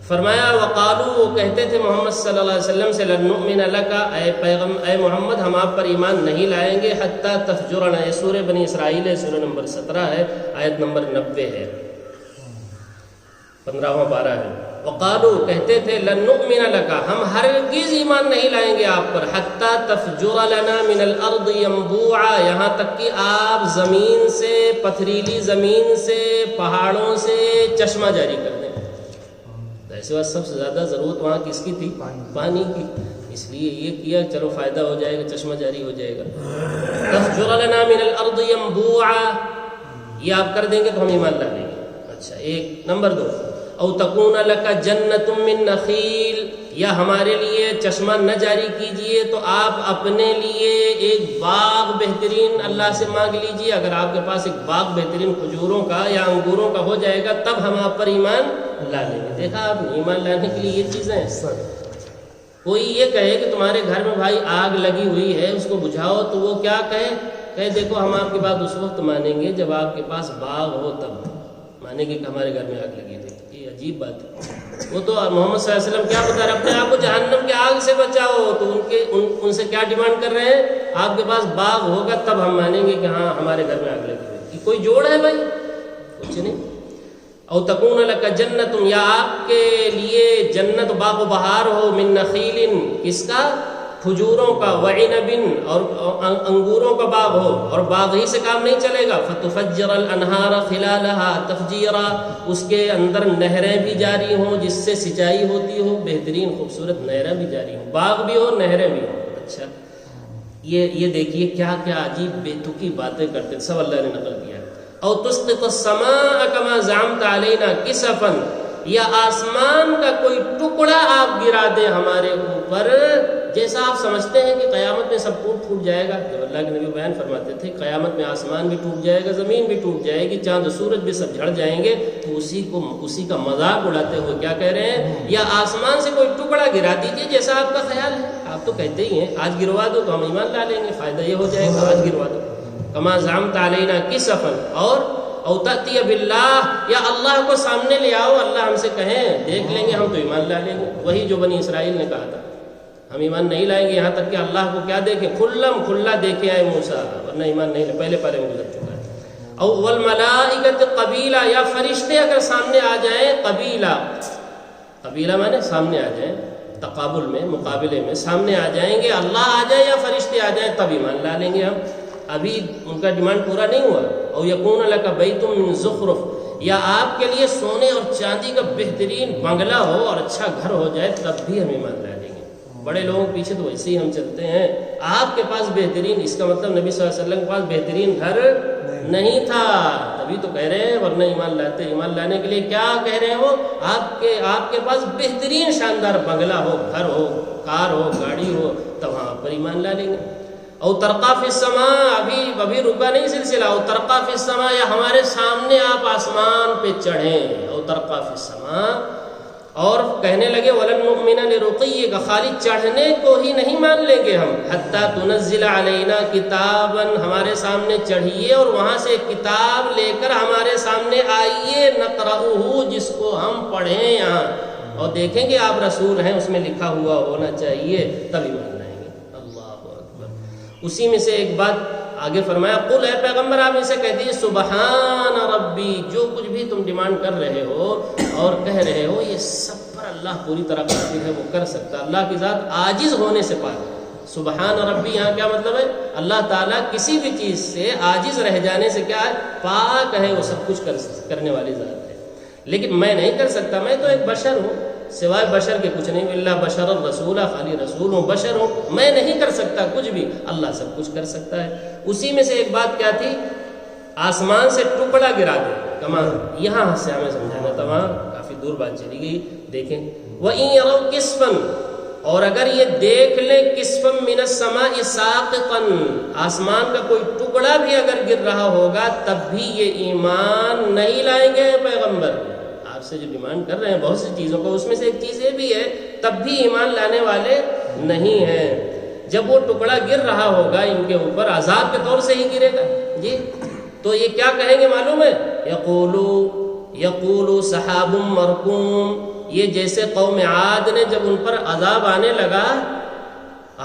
فرمایا وقالو، وہ کہتے تھے محمد صلی اللہ علیہ وسلم سے، لن نؤمن لک، اے محمد ہم آپ پر ایمان نہیں لائیں گے، حتی تفجرنا، یہ سورہ بنی اسرائیل ہے، سورہ نمبر 17 ہے، آیت نمبر 90 ہے، 15واں پارہ ہے۔ وقالو، کہتے تھے، لن نؤمن لک، ہم ہرگز ایمان نہیں لائیں گے آپ پر، حتی تفجر لنا من الارض ينبوعا، یہاں تک کہ آپ زمین سے، پتھریلی زمین سے، پہاڑوں سے چشمہ جاری کر دیں۔ ایسے بات سب سے زیادہ ضرورت وہاں کس کی تھی؟ پانی کی، اس لیے یہ کیا چلو فائدہ ہو جائے گا، چشمہ جاری ہو جائے گا۔ تفجر لنا من الارض ينبوعا، یہ آپ کر دیں گے تو ہم ایمان لا لیں گے۔ اچھا، ایک نمبر 2، او تکون لک جنت من نخیل، یا ہمارے لیے چشمہ نہ جاری کیجئے تو آپ اپنے لیے ایک باغ بہترین اللہ سے مانگ لیجئے، اگر آپ کے پاس ایک باغ بہترین کھجوروں کا یا انگوروں کا ہو جائے گا تب ہم آپ پر ایمان لا لیں گے۔ دیکھا آپ، ایمان لانے کے لیے یہ چیزیں ہیں۔ کوئی یہ کہے کہ تمہارے گھر میں بھائی آگ لگی ہوئی ہے اس کو بجھاؤ، تو وہ کیا کہے دیکھو ہم آپ کی بات اس وقت مانیں گے جب آپ کے پاس باغ ہو، تب مانیں گے کہ ہمارے گھر میں آگ لگی تھی۔ یہ عجیب بات ہے۔ وہ تو محمد صلی اللہ علیہ وسلم کیا بتا رہے، اپنے آپ کو جہنم کے آگ سے بچاؤ، تو ان سے کیا ڈیمانڈ کر رہے ہیں؟ آپ کے پاس باغ ہوگا تب ہم مانیں گے کہ ہاں ہمارے گھر میں آگ لگی ہوئی۔ کوئی جوڑ ہے بھائی؟ کچھ نہیں۔ او تکون لک جنت، یا آپ کے لیے جنت باغ و بہار ہو، من نخیل، کس کا؟ کھجوروں کا، وعنب، اور انگوروں کا باغ ہو، اور باغ ہی سے کام نہیں چلے گا، فتفجر الانہار خلالها تفجیرا، اس کے اندر نہریں بھی جاری ہوں جس سے سینچائی ہوتی ہو، بہترین خوبصورت نہریں بھی جاری ہوں، باغ بھی ہو نہریں بھی ہوں۔ اچھا، یہ دیکھیے کیا کیا عجیب بے تکی باتیں کرتے، سب اللہ نے نقل کیا۔ او تسقط السماء كما زعمت علينا كسفا، یا آسمان کا کوئی ٹکڑا آپ گرا دیں ہمارے اوپر، جیسا آپ سمجھتے ہیں کہ قیامت میں سب ٹوٹ جائے گا۔ جب اللہ کے نبی بیان فرماتے تھے قیامت میں آسمان بھی ٹوٹ جائے گا، زمین بھی ٹوٹ جائے گی، چاند و سورج بھی سب جھڑ جائیں گے، تو اسی کا مذاق اڑاتے ہوئے کیا کہہ رہے ہیں، یا آسمان سے کوئی ٹکڑا گرا دیجیے جیسا آپ کا خیال ہے۔ آپ تو کہتے ہی ہیں آج گروا دو تو ہم ایمان لا لیں گے، فائدہ یہ ہو جائے گا، آج گروا دو۔ کما زعمت علینا کسفا، اور او تأتی باللہ، یا اللہ کو سامنے لے آؤ، اللہ ہم سے کہیں دیکھ لیں گے ہم تو ایمان لا لیں گے۔ وہی جو بنی اسرائیل نے کہا تھا ہم ایمان نہیں لائیں گے یہاں تک کہ اللہ کو کیا دیکھیں، کھلا دیکھے آئے موسیٰ، ورنہ ایمان نہیں لائے، پہلے پارے میں گزر چکا ہے۔ او والملائکۃ قبیلہ، یا فرشتے اگر سامنے آ جائیں، قبیلہ مانے سامنے آ جائیں، تقابل میں، مقابلے میں سامنے آ جائیں گے، اللہ آ جائے یا فرشتے آ جائیں تب ایمان لا لیں گے ہم۔ ابھی ان کا ڈیمانڈ پورا نہیں ہوا۔ او یکون لک بیت من زخرف، یا آپ کے لیے سونے اور چاندی کا بہترین بنگلہ ہو اور اچھا گھر ہو جائے تب بھی ہم ایمان لا لیں گے۔ بڑے لوگوں کے پیچھے تو ویسے ہی ہم چلتے ہیں، آپ کے پاس بہترین، اس کا مطلب نبی صلی اللہ علیہ وسلم کے پاس بہترین گھر نہیں تھا، تبھی تو کہہ رہے ہیں، ورنہ ایمان لاتے۔ ایمان لانے کے لیے کیا کہہ رہے ہیں وہ، آپ کے پاس بہترین شاندار بنگلہ ہو، گھر ہو، کار ہو، گاڑی ہو، تب وہاں پر ایمان لا لیں گے۔ او ترقا فی السماء، ابھی رکا نہیں سلسلہ، او ترقا فی السماء، یا ہمارے سامنے آپ آسمان پہ چڑھیں، او ترقا فی السماء. اور کہنے لگے ولن نؤمن لرقیک، خالی چڑھنے کو ہی نہیں مان لیں گے ہم، حتی تنزل علینا کتابا، ہمارے سامنے چڑھیے اور وہاں سے کتاب لے کر ہمارے سامنے آئیے، نقرأہ، جس کو ہم پڑھیں یہاں اور دیکھیں کہ آپ رسول ہیں، اس میں لکھا ہوا ہونا چاہیے، تبھی مان لیں گے. اللہ اکبر. اسی میں سے ایک بات آگے فرمایا، قل، اے پیغمبر آپ اسے کہہ دیجیے، سبحان ربی، جو کچھ بھی تم ڈیمانڈ کر رہے ہو اور کہہ رہے ہو یہ سب پر اللہ پوری طرح قادر ہے، وہ کر سکتا. اللہ کی ذات عاجز ہونے سے پاک ہے. سبحان ربی یہاں کیا مطلب ہے؟ اللہ تعالیٰ کسی بھی چیز سے عاجز رہ جانے سے کیا ہے؟ پاک ہے، وہ سب کچھ کرنے والی ذات ہے. لیکن میں نہیں کر سکتا، میں تو ایک بشر ہوں، سوائے بشر کے کچھ نہیں. اللہ بشر الرسول، خالی رسول ہوں، بشر ہوں، میں نہیں کر سکتا کچھ بھی، اللہ سب کچھ کر سکتا ہے. اسی میں سے ایک بات کیا تھی؟ آسمان سے ٹکڑا گرا دے کمان. یہاں سے ہمیں سمجھانا تھا، وہاں کافی دور بات چلی گئی. دیکھیں وَإِن يَرَوْا كِسْفًا، اور اگر یہ دیکھ لیں كِسْفًا مِنَ السَّمَاءِ سَاقِطًا، آسمان کا کوئی ٹکڑا بھی اگر گر رہا ہوگا تب بھی یہ ایمان نہیں لائیں گے. پیغمبر آپ سے جو ڈیمانڈ کر رہے ہیں بہت سی چیزوں کو، اس میں سے ایک چیز یہ بھی ہے، تب بھی ایمان لانے والے نہیں ہیں. جب وہ ٹکڑا گر رہا ہوگا ان کے اوپر، عذاب کے طور سے ہی گرے گا جی، تو یہ کیا کہیں گے معلوم ہے؟ یقولو سحاب مرکوم، یہ جیسے قوم عاد نے جب ان پر عذاب آنے لگا،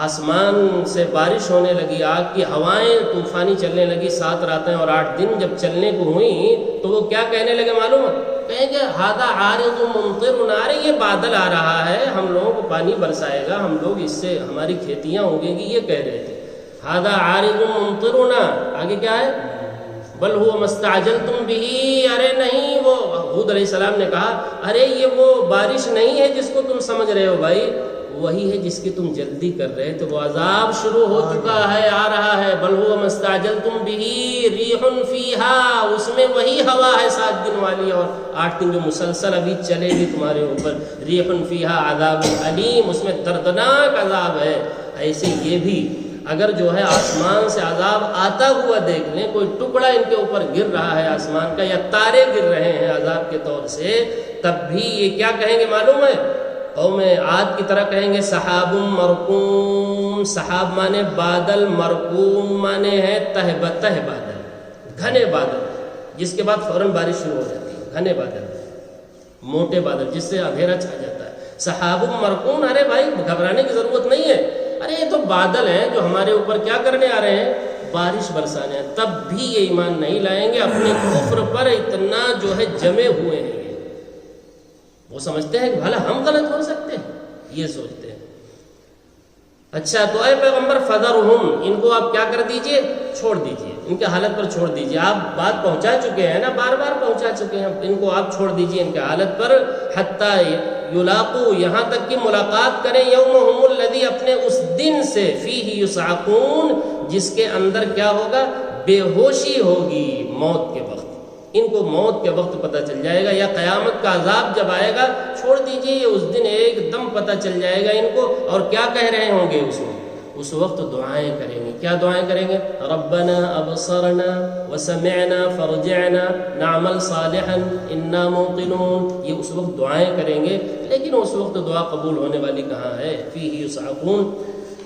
آسمان سے بارش ہونے لگی، آگ کی ہوائیں طوفانی چلنے لگی، 7 راتیں اور 8 دن جب چلنے کو ہوئیں تو وہ کیا کہنے لگے معلوم ہے؟ کہیں گے ھذا عارض ممطرنا، ارے یہ بادل آ رہا ہے، ہم لوگوں کو پانی برسائے گا، ہم لوگ اس سے ہماری کھیتیاں اگیں گی، یہ کہہ رہے تھے. ھذا عارض ممطرنا، آگے کیا ہے؟ بل هو ما استعجلتم به، ارے نہیں، وہ ہود علیہ السلام نے کہا ارے یہ وہ بارش نہیں ہے جس کو تم سمجھ رہے ہو بھائی، وہی ہے جس کی تم جلدی کر رہے تھے، وہ عذاب شروع ہو چکا ہے، آ رہا ہے. بل هو ما استعجلتم به ریح فیہا، اس میں وہی ہوا ہے 7 دن والی اور 8 دن جو مسلسل ابھی چلے گی تمہارے اوپر. ریح فیہا عذاب علیم، اس میں دردناک عذاب ہے. ایسے یہ بھی اگر جو ہے آسمان سے عذاب آتا ہوا دیکھ لیں، کوئی ٹکڑا ان کے اوپر گر رہا ہے آسمان کا، یا تارے گر رہے ہیں عذاب کے طور سے، تب بھی یہ کیا کہیں گے معلوم ہے؟ قوم عاد کی طرح کہیں گے سحاب مرکوم. سحاب مانے بادل، مرکوم مانے ہے تہ بتہ بادل، گھنے بادل، جس کے بعد فوراً بارش شروع ہو جاتی ہے. گھنے بادل، موٹے بادل، جس سے اندھیرا چھا جاتا ہے. سحاب مرکوم، ارے بھائی گھبرانے کی ضرورت نہیں ہے، ارے یہ تو بادل ہیں جو ہمارے اوپر کیا کرنے آ رہے ہیں؟ بارش برسانے ہیں. تب بھی یہ ایمان نہیں لائیں گے، اپنے کفر پر اتنا جو ہے جمے ہوئے ہیں. وہ سمجھتے ہیں کہ بھلا ہم غلط ہو سکتے ہیں، یہ سوچتے ہیں. اچھا تو اے پیغمبر فذرہم، ان کو آپ کیا کر دیجئے؟ چھوڑ دیجئے، ان کے حالت پر چھوڑ دیجئے. آپ بات پہنچا چکے ہیں نا، بار بار پہنچا چکے ہیں، ان کو آپ چھوڑ دیجئے ان کے حالت پر. حتی یلاقو، یہاں تک کہ ملاقات کریں، یومہم الذی، اپنے اس دن سے، فیہ یصعقون، جس کے اندر کیا ہوگا؟ بے ہوشی ہوگی موت کے وقت. ان کو موت کے وقت پتہ چل جائے گا، یا قیامت کا عذاب جب آئے گا، چھوڑ دیجئے، یہ اس دن ایک دم پتہ چل جائے گا ان کو. اور کیا کہہ رہے ہوں گے اس وقت دعائیں کریں گے. کیا دعائیں کریں گے؟ ربنا ابصرنا وسمعنا فرجعنا نعمل صالحا انا موقنون. یہ اس وقت دعائیں کریں گے، لیکن اس وقت دعا قبول ہونے والی کہاں ہے؟ فیہ یصعقون.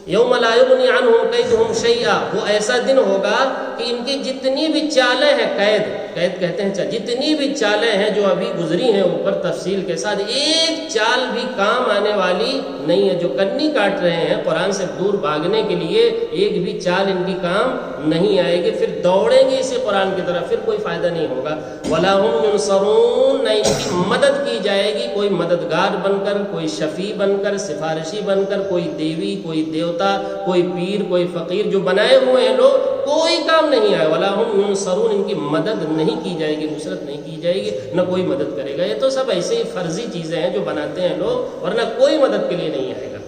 یوم لا یغنی عنہم کیدہم شیئا، وہ ایسا دن ہوگا کہ ان کی جتنی بھی چالیں ہیں، قید کہتے ہیں، جتنی بھی چالیں ہیں جو ابھی گزری ہیں اوپر تفصیل کے ساتھ، ایک چال بھی کام آنے والی نہیں ہے. جو کنی کاٹ رہے ہیں قرآن سے دور بھاگنے کے لیے، ایک بھی چال ان کی کام نہیں آئے گی. پھر دوڑیں گے اسی قرآن کی طرف، پھر کوئی فائدہ نہیں ہوگا. ولا هم ينصرون، نہ ان کی مدد کی جائے گی، کوئی مددگار بن کر، کوئی شفیع بن کر، سفارشی بن کر، کوئی دیوی، کوئی دیوتا، کوئی پیر، کوئی فقیر جو بنائے ہوئے ہیں لوگ، کوئی کام نہیں آئے. ولا هم ينصرون، ان کی مدد نہیں کی جائے گی، نصرت نہیں کی جائے گی، نہ کوئی مدد کرے گا. یہ تو سب ایسے ہی فرضی چیزیں ہیں جو بناتے ہیں لوگ، ورنہ کوئی مدد کے لیے نہیں آئے گا.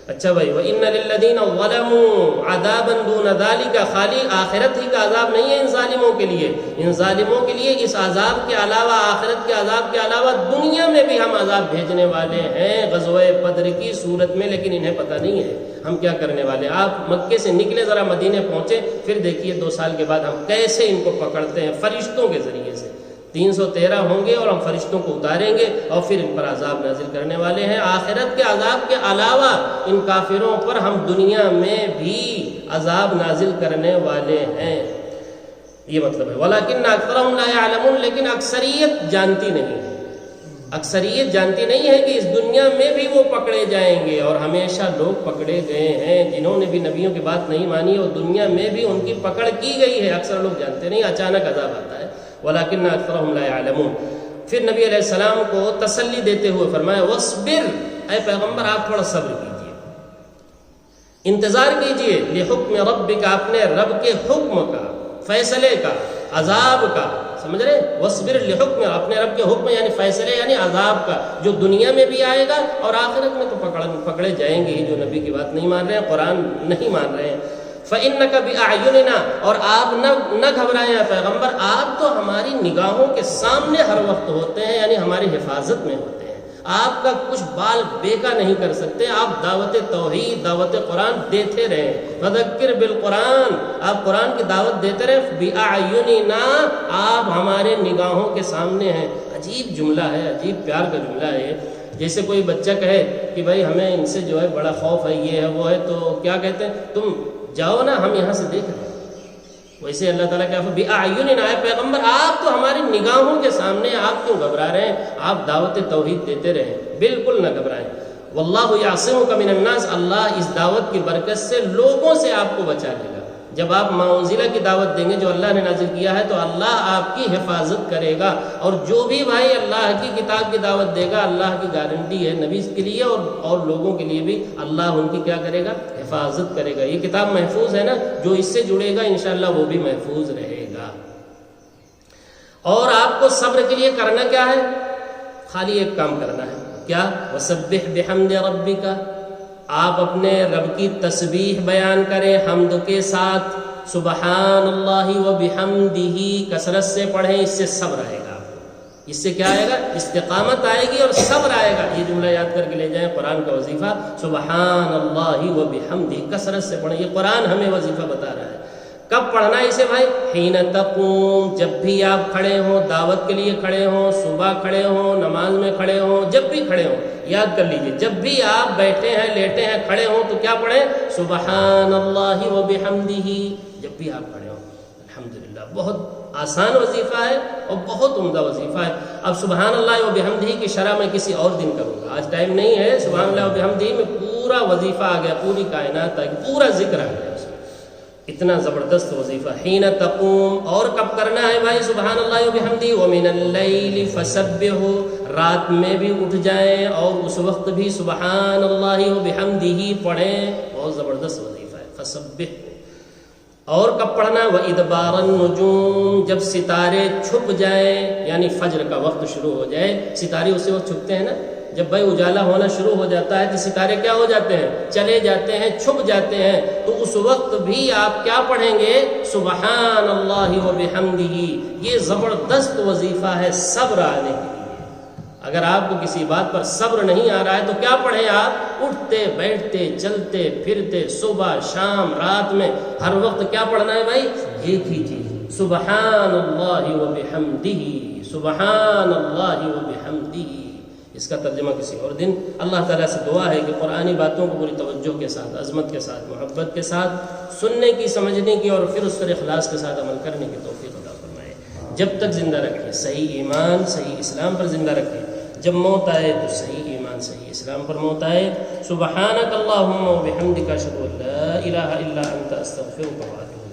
اچھا بھائی، وَإِنَّ لِلَّذِينَ ظَلَمُوا عَذَابًا دُونَ ذَلِكَ، خالی آخرت ہی کا عذاب نہیں ہے ان ظالموں کے لیے، ان ظالموں کے لیے اس عذاب کے علاوہ، آخرت کے عذاب کے علاوہ دنیا میں بھی ہم عذاب بھیجنے والے ہیں غزوہ بدر کی صورت میں، لیکن انہیں پتہ نہیں ہے ہم کیا کرنے والے۔ آپ مکے سے نکلے، ذرا مدینے پہنچے، پھر دیکھیے 2 سال کے بعد ہم کیسے ان کو پکڑتے ہیں فرشتوں کے ذریعے سے۔ 313 ہوں گے اور ہم فرشتوں کو اتاریں گے اور پھر ان پر عذاب نازل کرنے والے ہیں۔ آخرت کے عذاب کے علاوہ ان کافروں پر ہم دنیا میں بھی عذاب نازل کرنے والے ہیں، یہ مطلب ہے۔ وَلَكِنَّ أَكْثَرَهُمْ لَا يَعْلَمُونَ، لیکن اکثریت جانتی نہیں ہے، اکثریت جانتی نہیں ہے کہ اس دنیا میں بھی وہ پکڑے جائیں گے، اور ہمیشہ لوگ پکڑے گئے ہیں جنہوں نے بھی نبیوں کی بات نہیں مانی، اور دنیا میں بھی ان کی پکڑ کی گئی ہے، اکثر لوگ جانتے نہیں، اچانک عذاب آتا ہے۔ وَلَكِنَّ أَكْثَرَهُمْ لَا يَعْلَمُونَ۔ پھر نبی علیہ السلام کو تسلی دیتے ہوئے فرمایا وَاصْبِرْ، اے پیغمبر آپ تھوڑا صبر کیجئے، انتظار کیجئے، لِحُکْمِ رَبِّكَ، اپنے رب کے حکم کا، فیصلے کا، عذاب کا، سمجھ رہے؟ وَاصْبِرْ لِحُکْمِ، اپنے رب کے حکم یعنی فیصلے یعنی عذاب کا، جو دنیا میں بھی آئے گا اور آخرت میں تو پکڑے جائیں گے ہی، جو نبی کی بات نہیں مان رہے ہیں، قرآن نہیں مان رہے ہیں۔ فَإِنَّكَ بِأَعْيُنِنَا، اور آپ نہ گھبرائیں پیغمبر، آپ تو ہماری نگاہوں کے سامنے ہر وقت ہوتے ہیں، یعنی ہماری حفاظت میں ہوتے ہیں، آپ کا کچھ بال بیکا نہیں کر سکتے، آپ دعوت توحید، دعوت قرآن دیتے رہیں، فذکر بالقرآن، آپ قرآن کی دعوت دیتے رہیں، بِأَعْيُنِنَا، آپ ہمارے نگاہوں کے سامنے ہیں۔ عجیب جملہ ہے، عجیب پیار کا جملہ ہے۔ جیسے کوئی بچہ کہے کہ بھائی ہمیں ان سے جو ہے بڑا خوف ہے، یہ ہے وہ ہے، تو کیا کہتے ہیں؟ تم جاؤ نا، ہم یہاں سے دیکھ رہے ہیں۔ ویسے اللہ تعالیٰ کیا بِأَعْيُنِنَا، اے پیغمبر آپ تو ہماری نگاہوں کے سامنے، آپ کیوں گھبرا رہے ہیں؟ آپ دعوت توحید دیتے رہیں، بالکل نہ گھبرائیں۔ وَاللَّهُ يَعْصِمُكَ مِنَ النَّاسِ، اللہ اس دعوت کی برکت سے لوگوں سے آپ کو بچا لے گا۔ جب آپ ما انزلہ کی دعوت دیں گے جو اللہ نے نازل کیا ہے، تو اللہ آپ کی حفاظت کرے گا، اور جو بھی بھائی اللہ کی کتاب کی دعوت دے گا، اللہ کی گارنٹی ہے نبی کے لیے اور لوگوں کے لیے بھی، اللہ ان کی کیا کرے گا؟ حفاظت کرے گا۔ یہ کتاب محفوظ ہے نا، جو اس سے جڑے گا انشاءاللہ وہ بھی محفوظ رہے گا۔ اور آپ کو صبر کے لیے کرنا کیا ہے؟ خالی ایک کام کرنا ہے، کیا؟ وَسَبِّحْ بِحَمْدِ رَبِّكَ، آپ اپنے رب کی تسبیح بیان کریں حمد کے ساتھ، سبحان اللہ و بحمدہ کثرت سے پڑھیں، اس سے صبر آئے گا آپ کو، اس سے کیا آئے گا؟ استقامت آئے گی اور صبر آئے گا۔ یہ جملہ یاد کر کے لے جائیں، قرآن کا وظیفہ سبحان اللہ و بحمدہ، کثرت سے پڑھیں، یہ قرآن ہمیں وظیفہ بتا رہا ہے۔ کب پڑھنا ہے اسے بھائی؟ حین تقوم، جب بھی آپ کھڑے ہوں، دعوت کے لیے کھڑے ہوں، صبح کھڑے ہوں، نماز میں کھڑے ہوں، جب بھی کھڑے ہوں، یاد کر لیجئے، جب بھی آپ بیٹھے ہیں، لیٹے ہیں، کھڑے ہوں تو کیا پڑھیں؟ سبحان اللہ و بحمدہ، جب بھی آپ کھڑے ہوں۔ الحمدللہ، بہت آسان وظیفہ ہے اور بہت عمدہ وظیفہ ہے۔ اب سبحان اللہ و بحمدہ کی شرح میں کسی اور دن کروں گا، آج ٹائم نہیں ہے۔ سبحان اللہ و بحمدہ میں پورا وظیفہ آ گیا، پوری کائنات آ گئی، پورا ذکر آ گیا، اتنا زبردست وظیفہ۔ حین تقوم، اور کب کرنا ہے بھائی سبحان اللہ و بحمدہ؟ ومن اللیل فسبح، رات میں بھی اٹھ جائیں اور اس وقت بھی سبحان اللہ و بحمدہ پڑھیں، بہت زبردست وظیفہ ہے، فسبح۔ اور کب پڑھنا ہے؟ وَإِدْبَارَ النُّجُومِ، جب ستارے چھپ جائیں، یعنی فجر کا وقت شروع ہو جائے، ستارے اسی وقت چھپتے ہیں نا، جب بھائی اجالا ہونا شروع ہو جاتا ہے تو ستارے کیا ہو جاتے ہیں؟ چلے جاتے ہیں، چھپ جاتے ہیں، تو اس وقت بھی آپ کیا پڑھیں گے؟ سبحان اللہ و بحمدہ۔ یہ زبردست وظیفہ ہے صبر آنے کے لیے۔ اگر آپ کو کسی بات پر صبر نہیں آ رہا ہے تو کیا پڑھیں آپ؟ اٹھتے بیٹھتے چلتے پھرتے، صبح شام رات میں، ہر وقت کیا پڑھنا ہے بھائی؟ ایک ہی چیز، سبحان اللہ و بحمدہ، سبحان اللہ و بحمدہ۔ اس کا ترجمہ کسی اور دن۔ اللہ تعالیٰ سے دعا ہے کہ قرآنی باتوں کو پوری توجہ کے ساتھ، عظمت کے ساتھ، محبت کے ساتھ سننے کی، سمجھنے کی، اور پھر اس پر اخلاص کے ساتھ عمل کرنے کی توفیق عطا فرمائے۔ جب تک زندہ رکھیں صحیح ایمان، صحیح اسلام پر زندہ رکھیں، جب موت آئے تو صحیح ایمان، صحیح اسلام پر موت آئے۔ سبحانک اللہم و بحمدک، اشہد ان لا الہ الا انت، استغفرک و اتوب